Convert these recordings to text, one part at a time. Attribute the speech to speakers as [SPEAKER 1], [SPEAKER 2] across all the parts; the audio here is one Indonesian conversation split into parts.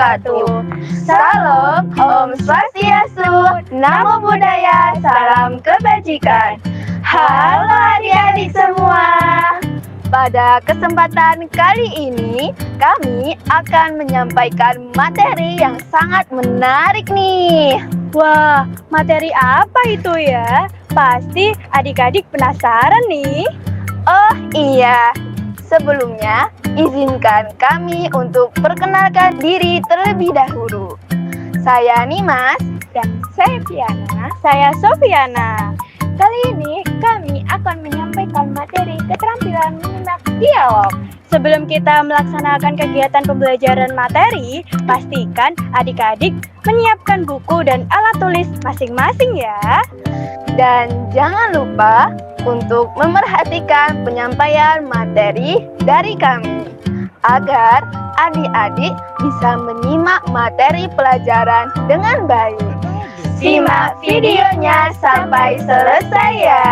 [SPEAKER 1] wabarakatuh. Salam, Om Swastiastu, Namo Buddhaya, salam kebajikan. Halo adik-adik semua. Pada kesempatan kali ini, kami akan menyampaikan materi yang sangat menarik nih.
[SPEAKER 2] Wah, materi apa itu ya? Pasti adik-adik penasaran nih.
[SPEAKER 1] Oh iya, sebelumnya izinkan kami untuk perkenalkan diri terlebih dahulu. Saya Nimas
[SPEAKER 2] Dan saya Fiana. Saya Sofiana. Kali ini kami akan menyampaikan materi keterampilan menyimak dialog. Sebelum kita melaksanakan kegiatan pembelajaran materi, pastikan adik-adik menyiapkan buku dan alat tulis masing-masing ya.
[SPEAKER 1] dan jangan lupa untuk memerhatikan penyampaian materi dari kami agar adik-adik bisa menyimak materi pelajaran dengan baik. Simak videonya sampai selesai ya.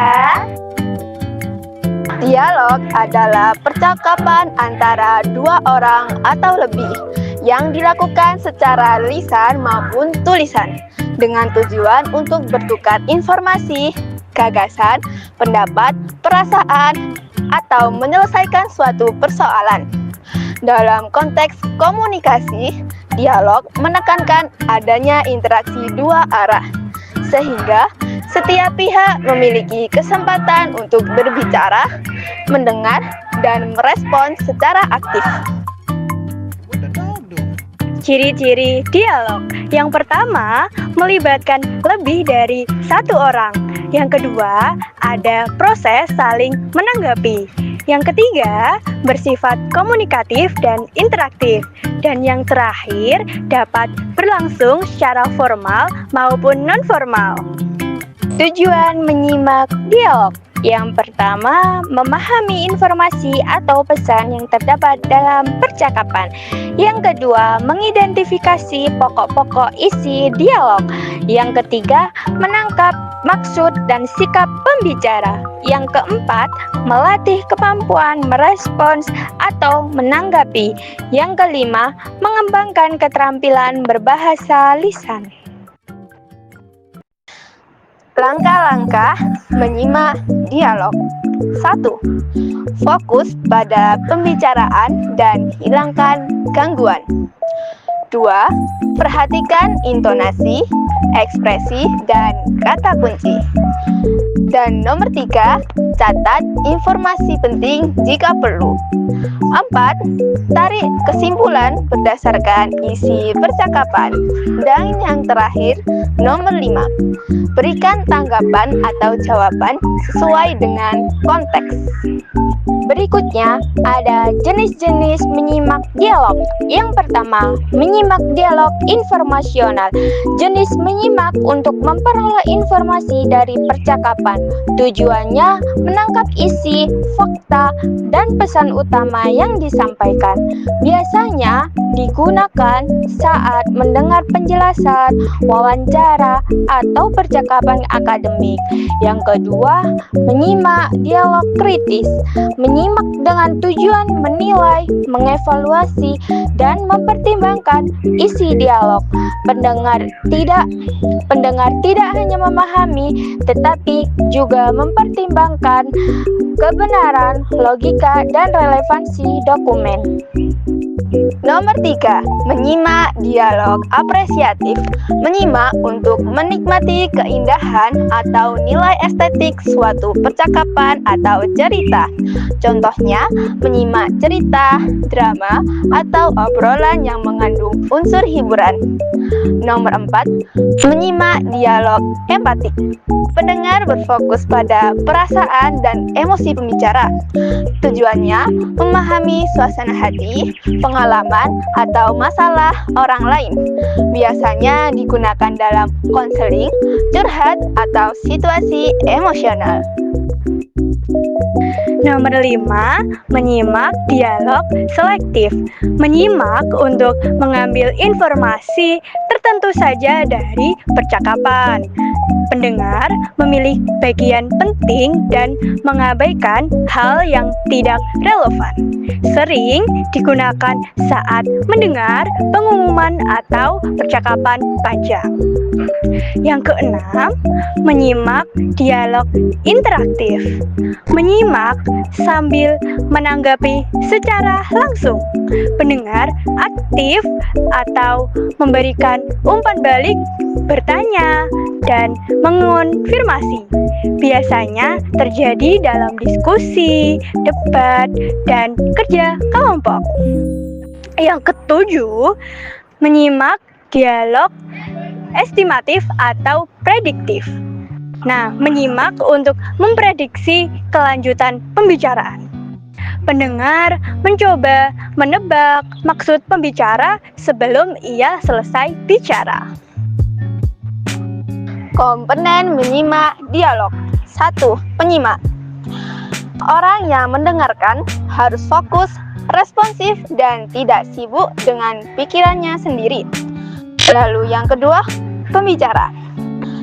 [SPEAKER 1] Dialog adalah percakapan antara dua orang atau lebih yang dilakukan secara lisan maupun tulisan dengan tujuan untuk bertukar informasi, gagasan, pendapat, perasaan, atau menyelesaikan suatu persoalan. Dalam konteks komunikasi, dialog menekankan adanya interaksi dua arah, sehingga setiap pihak memiliki kesempatan untuk berbicara, mendengar, dan merespons secara aktif.
[SPEAKER 2] Ciri-ciri dialog. Yang pertama, melibatkan lebih dari satu orang. Yang kedua, ada proses saling menanggapi. Yang ketiga, bersifat komunikatif dan interaktif. Dan yang terakhir, dapat berlangsung secara formal maupun non-formal. Tujuan menyimak dialog. Yang pertama, memahami informasi atau pesan yang terdapat dalam percakapan. Yang kedua, mengidentifikasi pokok-pokok isi dialog. Yang ketiga, menangkap maksud dan sikap pembicara. Yang keempat, melatih kemampuan merespons atau menanggapi. Yang kelima, mengembangkan keterampilan berbahasa lisan.
[SPEAKER 1] Langkah-langkah menyimak dialog. 1. Fokus pada pembicaraan dan hilangkan gangguan. 2. Perhatikan intonasi, ekspresi, dan kata kunci. Dan nomor 3, catat informasi penting jika perlu. 4. Tarik kesimpulan berdasarkan isi percakapan. Dan yang terakhir, nomor 5, berikan tanggapan atau jawaban sesuai dengan konteks. Berikutnya, ada jenis-jenis menyimak dialog. Yang pertama, menyimak dialog informasional. Jenis menyimak untuk memperoleh informasi dari percakapan. Tujuannya menangkap isi, fakta, dan pesan utama yang disampaikan. Biasanya digunakan saat mendengar penjelasan, wawancara, atau percakapan akademik. Yang kedua, menyimak dialog kritis. Menyimak dengan tujuan menilai, mengevaluasi, dan mempertimbangkan isi dialog. Pendengar tidak hanya memahami, tetapi juga mempertimbangkan kebenaran, logika, dan relevansi dokumen. Nomor 3, menyimak dialog apresiatif. Menyimak untuk menikmati keindahan atau nilai estetik suatu percakapan atau cerita. Contohnya, menyimak cerita, drama, atau obrolan yang mengandung unsur hiburan. Nomor 4, menyimak dialog empatik. Pendengar berfokus pada perasaan dan emosi pembicara. Tujuannya memahami suasana hati, pengalaman, atau masalah orang lain. Biasanya digunakan dalam konseling, curhat, atau situasi emosional.
[SPEAKER 2] Nomor 5, menyimak dialog selektif. Menyimak untuk mengambil informasi tertentu saja dari percakapan. Pendengar memilih bagian penting dan mengabaikan hal yang tidak relevan. Sering digunakan saat mendengar pengumuman atau percakapan panjang. Yang keenam, menyimak dialog interaktif. Menyimak sambil menanggapi secara langsung. Pendengar aktif atau memberikan umpan balik, bertanya, dan mengonfirmasi. Biasanya terjadi dalam diskusi, debat, dan kerja kelompok. Yang ketujuh, menyimak dialog estimatif atau prediktif. Nah, menyimak untuk memprediksi kelanjutan pembicaraan. Pendengar mencoba menebak maksud pembicara sebelum ia selesai bicara.
[SPEAKER 1] Komponen menyimak dialog. 1. Penyimak. Orang yang mendengarkan harus fokus, responsif, dan tidak sibuk dengan pikirannya sendiri. Lalu yang kedua, pembicara.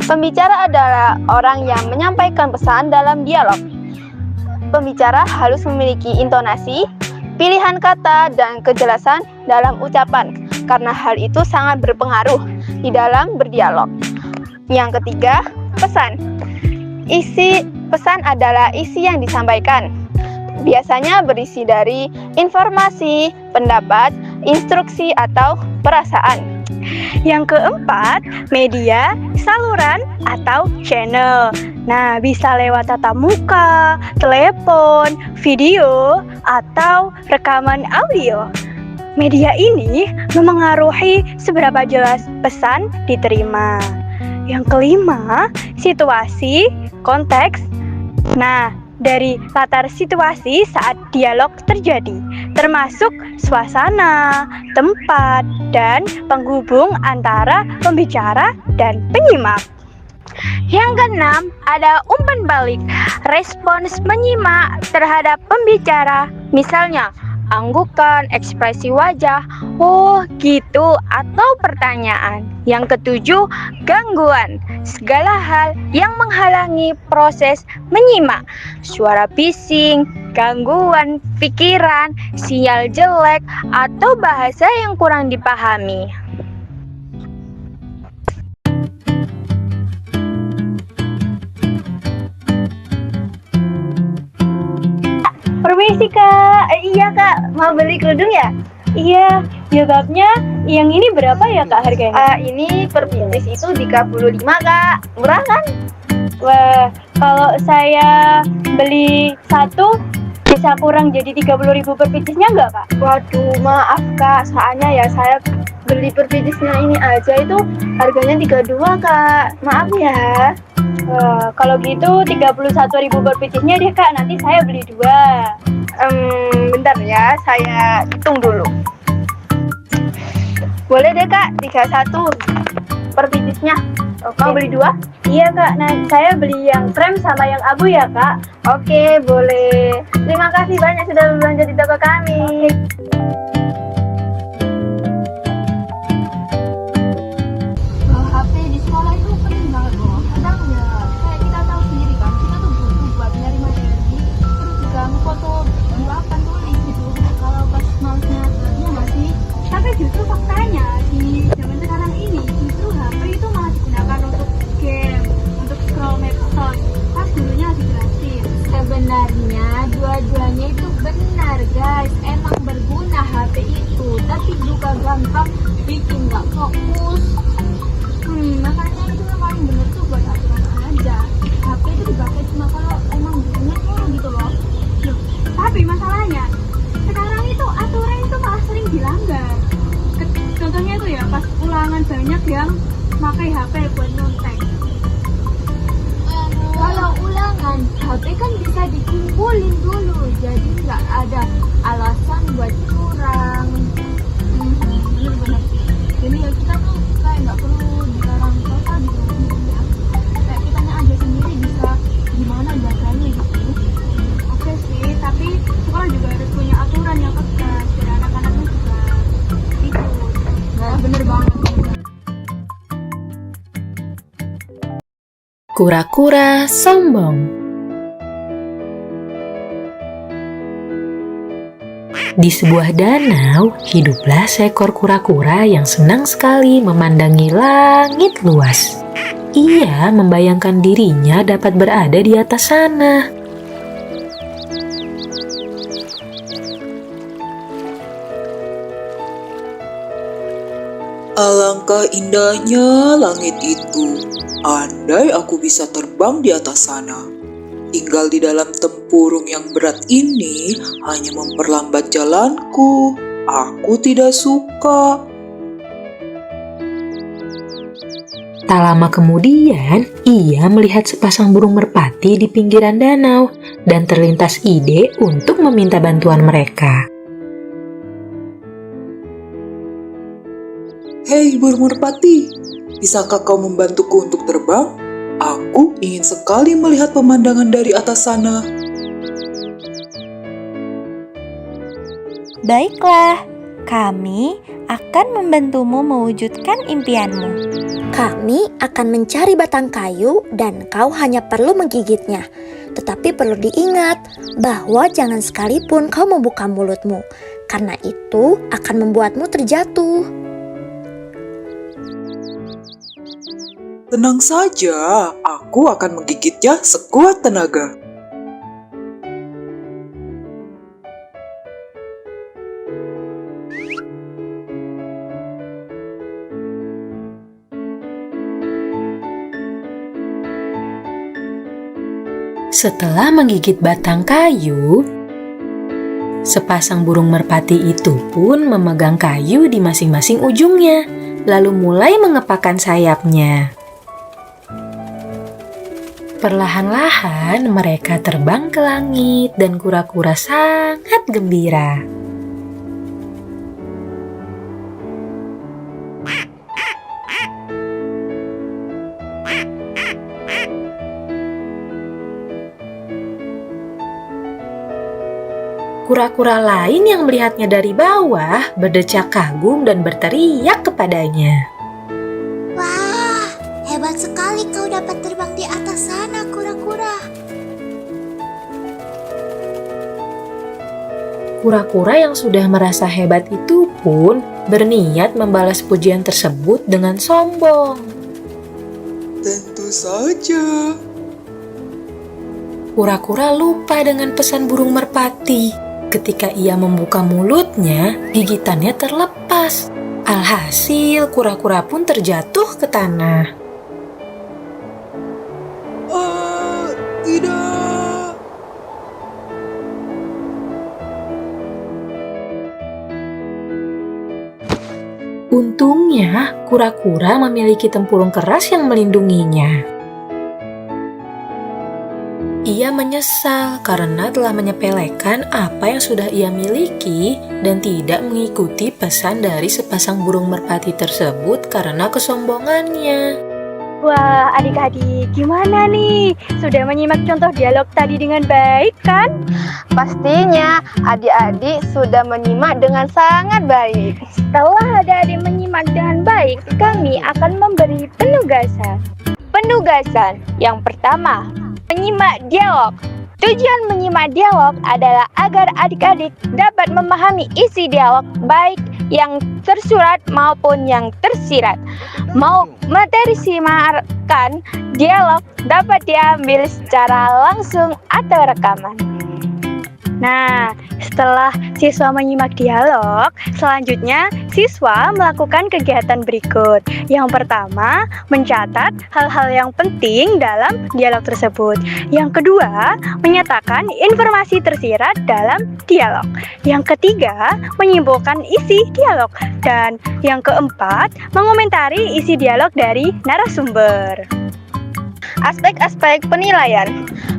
[SPEAKER 1] Pembicara adalah orang yang menyampaikan pesan dalam dialog. Pembicara harus memiliki intonasi, pilihan kata, dan kejelasan dalam ucapan, karena hal itu sangat berpengaruh di dalam berdialog. Yang ketiga, pesan. Isi pesan adalah isi yang disampaikan. Biasanya berisi dari informasi, pendapat, instruksi, atau perasaan.
[SPEAKER 2] Yang keempat, media, saluran, atau channel. Nah, bisa lewat tatap muka, telepon, video, atau rekaman audio. Media ini memengaruhi seberapa jelas pesan diterima. Yang kelima, situasi, konteks. Nah, dari latar situasi saat dialog terjadi, termasuk suasana, tempat, dan penghubung antara pembicara dan penyimak. Yang keenam, ada umpan balik, respons menyimak terhadap pembicara, misalnya anggukan, ekspresi wajah, oh gitu, atau pertanyaan. Yang ketujuh, gangguan, segala hal yang menghalangi proses menyimak, suara bising, gangguan pikiran, sinyal jelek, atau bahasa yang kurang dipahami.
[SPEAKER 1] Permisi kak, iya kak, mau beli kerudung ya?
[SPEAKER 2] Iya, jilbabnya yang ini berapa ya kak harganya?
[SPEAKER 1] Ini per pieces itu 35 kak, murah kan?
[SPEAKER 2] Wah, kalau saya beli satu bisa kurang jadi 30.000 per piecesnya nggak kak?
[SPEAKER 1] Waduh, maaf kak, soalnya ya saya beli per piecesnya ini aja itu harganya 32 kak, maaf ya.
[SPEAKER 2] Wah, kalau gitu 31.000 per piecesnya deh kak, nanti saya beli 2.
[SPEAKER 1] Bentar ya, saya hitung dulu. Boleh deh kak, 31 per piecesnya. Mau beli 2?
[SPEAKER 2] Iya kak, nah saya beli yang krem sama yang abu ya kak.
[SPEAKER 1] Oke, boleh. Terima kasih banyak sudah belanja di toko kami.
[SPEAKER 3] HP di sekolah itu penting banget loh. Kadang ya kayak kita tahu sendiri kan, kita tuh butuh buat nyari materi, terus juga foto apa tulis gitu. Kalau pas malesnya, ya nggak sih? Tapi justru faktanya di zaman sekarang ini justru HP itu malah digunakan untuk game, untuk scroll medsos. Pas dulunya dijelasin. Sebenarnya dua-duanya itu benar guys, emang berguna HP itu, tapi juga gampang bikin nggak fokus. Makanya itu yang paling bener tuh buat aturan aja. HP itu dipakai cuma kalau emang bener gitu loh. Tapi masalahnya sekarang itu aturan itu malah sering dilanggar. Contohnya tuh ya pas ulangan banyak yang pakai HP buat nyontek. Kalau ulangan HP kan bisa dikumpulin dulu, jadi nggak ada alasan buat curang. Bener-bener. Jadi ya kita tuh kayak nggak perlu dilarang
[SPEAKER 4] Kura-kura sombong. Di sebuah danau, hiduplah seekor kura-kura yang senang sekali memandangi langit luas. Ia membayangkan dirinya dapat berada di atas sana.
[SPEAKER 5] Alangkah indahnya langit itu. Andai aku bisa terbang di atas sana. Tinggal di dalam tempurung yang berat ini hanya memperlambat jalanku. Aku tidak suka.
[SPEAKER 4] Tak lama kemudian, ia melihat sepasang burung merpati di pinggiran danau dan terlintas ide untuk meminta bantuan mereka.
[SPEAKER 5] Hei burung merpati, bisakah kau membantuku untuk terbang? Aku ingin sekali melihat pemandangan dari atas sana.
[SPEAKER 6] Baiklah, kami akan membantumu mewujudkan impianmu.
[SPEAKER 7] Kami akan mencari batang kayu dan kau hanya perlu menggigitnya. Tetapi perlu diingat bahwa jangan sekalipun kau membuka mulutmu, karena itu akan membuatmu terjatuh.
[SPEAKER 5] Tenang saja, aku akan menggigitnya sekuat tenaga.
[SPEAKER 4] Setelah menggigit batang kayu, sepasang burung merpati itu pun memegang kayu di masing-masing ujungnya, lalu mulai mengepakkan sayapnya. Perlahan-lahan mereka terbang ke langit dan kura-kura sangat gembira. Kura-kura lain yang melihatnya dari bawah berdecak kagum dan berteriak kepadanya.
[SPEAKER 8] Wah, hebat sekali kau dapat terbang di atas sana, kura-kura.
[SPEAKER 4] Kura-kura yang sudah merasa hebat itu pun berniat membalas pujian tersebut dengan sombong.
[SPEAKER 5] Tentu saja.
[SPEAKER 4] Kura-kura lupa dengan pesan burung merpati. Ketika ia membuka mulutnya, gigitannya terlepas. Alhasil, kura-kura pun terjatuh ke tanah.
[SPEAKER 5] Tidak.
[SPEAKER 4] Untungnya, kura-kura memiliki tempurung keras yang melindunginya. Ia menyesal karena telah menyepelekan apa yang sudah ia miliki dan tidak mengikuti pesan dari sepasang burung merpati tersebut karena kesombongannya.
[SPEAKER 2] Wah, adik-adik, gimana nih? Sudah menyimak contoh dialog tadi dengan baik kan?
[SPEAKER 1] Pastinya adik-adik sudah menyimak dengan sangat baik.
[SPEAKER 2] Setelah adik-adik menyimak dengan baik, kami akan memberi penugasan. Penugasan yang pertama, menyimak dialog. Tujuan menyimak dialog adalah agar adik-adik dapat memahami isi dialog baik yang tersurat maupun yang tersirat. Mau materi simakan dialog dapat diambil secara langsung atau rekaman. Nah, setelah siswa menyimak dialog, selanjutnya siswa melakukan kegiatan berikut. Yang pertama, mencatat hal-hal yang penting dalam dialog tersebut. Yang kedua, menyatakan informasi tersirat dalam dialog. Yang ketiga, menyimpulkan isi dialog. Dan yang keempat, mengomentari isi dialog dari narasumber.
[SPEAKER 1] Aspek-aspek penilaian.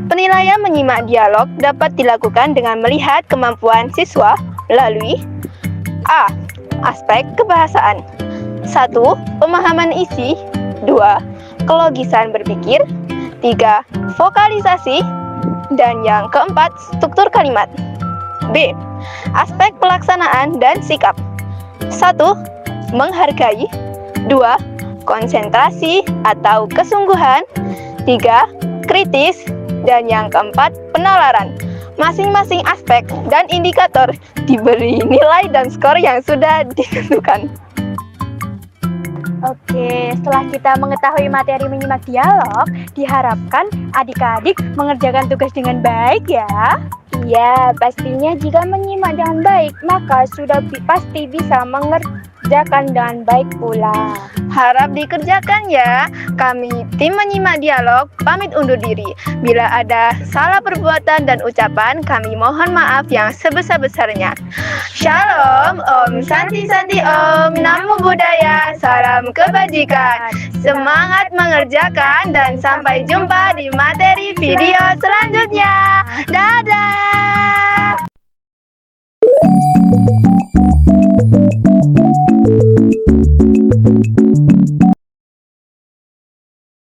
[SPEAKER 1] Penilaian menyimak dialog dapat dilakukan dengan melihat kemampuan siswa melalui A. Aspek kebahasaan. 1. Pemahaman isi. 2. Kelogisan berpikir. 3. Vokalisasi. Dan yang keempat, struktur kalimat. B. Aspek pelaksanaan dan sikap. 1. Menghargai. 2. Konsentrasi atau kesungguhan. 3. Kritis. Dan yang keempat, penalaran. Masing-masing aspek dan indikator diberi nilai dan skor yang sudah ditentukan.
[SPEAKER 2] Oke, setelah kita mengetahui materi menyimak dialog, diharapkan adik-adik mengerjakan tugas dengan baik ya. Iya, pastinya jika menyimak dengan baik, maka sudah pasti bisa mengerjakan dengan baik pula.
[SPEAKER 1] Harap dikerjakan ya. Kami tim menyimak dialog pamit undur diri. Bila ada salah perbuatan dan ucapan, kami mohon maaf yang sebesar-besarnya. Shalom, Om Santi Santi Om, Namo Buddhaya, salam kebajikan. Semangat mengerjakan dan sampai jumpa di materi video selanjutnya. Dadah.